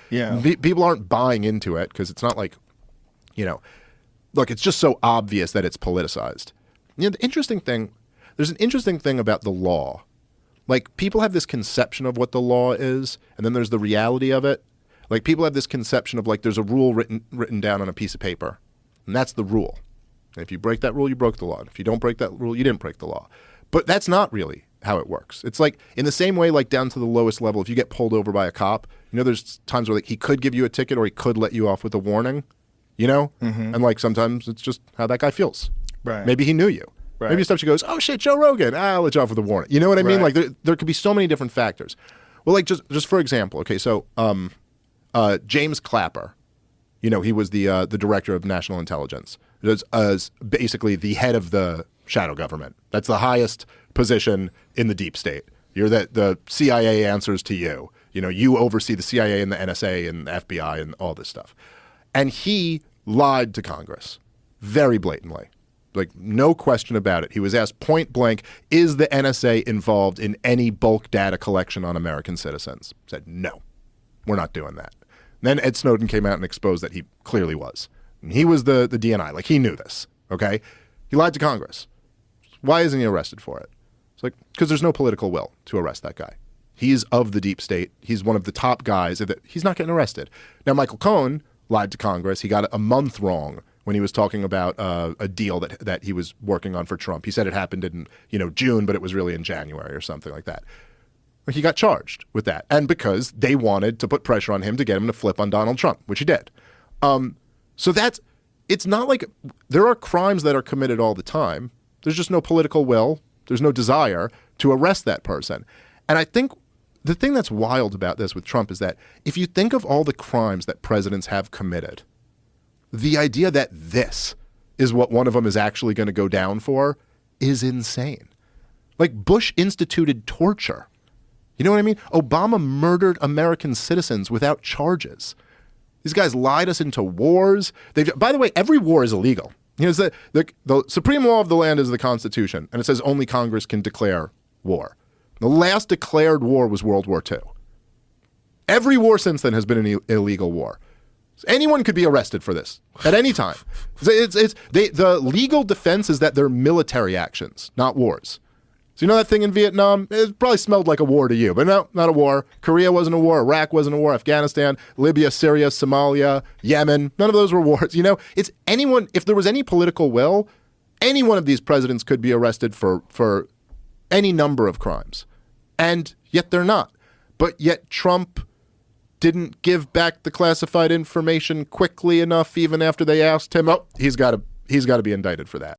Yeah. People aren't buying into it because it's not like, look, it's just so obvious that it's politicized. There's an interesting thing about the law. Like, people have this conception of what the law is, and then there's the reality of it. Like, people have this conception of, like, there's a rule written down on a piece of paper, and that's the rule. And if you break that rule, you broke the law. And if you don't break that rule, you didn't break the law. But that's not really how it works. It's like, in the same way, like, down to the lowest level, if you get pulled over by a cop, there's times where, like, he could give you a ticket or he could let you off with a warning, Mm-hmm. And, like, sometimes it's just how that guy feels. Right. Maybe he knew you. Right. Maybe stuff she goes, oh shit, Joe Rogan, I'll let you off with a warning. You know what I mean? Right. Like, there could be so many different factors. Well, like, just for example, okay, so James Clapper, he was the director of national intelligence. As basically the head of the shadow government. That's the highest position in the deep state. You're the CIA answers to you. You oversee the CIA and the NSA and the FBI and all this stuff. And he lied to Congress very blatantly. Like, no question about it. He was asked point blank, is the NSA involved in any bulk data collection on American citizens? Said, no, we're not doing that. Then Ed Snowden came out and exposed that he clearly was. And he was the DNI. Like, he knew this, okay? He lied to Congress. Why isn't he arrested for it? It's like, because there's no political will to arrest that guy. He's of the deep state. He's one of the top guys. He's not getting arrested. Now, Michael Cohen lied to Congress. He got a month wrong when he was talking about a deal that he was working on for Trump. He said it happened in June, but it was really in January or something like that. He got charged with that. And because they wanted to put pressure on him to get him to flip on Donald Trump, which he did. So it's not like there are crimes that are committed all the time. There's just no political will. There's no desire to arrest that person. And I think the thing that's wild about this with Trump is that if you think of all the crimes that presidents have committed, the idea that this is what one of them is actually going to go down for is insane. Like, Bush instituted torture. You know what I mean? Obama murdered American citizens without charges. These guys lied us into wars. By the way, every war is illegal. The supreme law of the land is the Constitution, and it says only Congress can declare war. The last declared war was World War II. Every war since then has been an illegal war. Anyone could be arrested for this at any time. The legal defense is that they're military actions, not wars. So that thing in Vietnam? It probably smelled like a war to you, but no, not a war. Korea wasn't a war. Iraq wasn't a war. Afghanistan, Libya, Syria, Somalia, Yemen, none of those were wars. It's anyone, if there was any political will, any one of these presidents could be arrested for any number of crimes. And yet they're not. But yet Trump didn't give back the classified information quickly enough, even after they asked him. Oh, he's got to be indicted for that.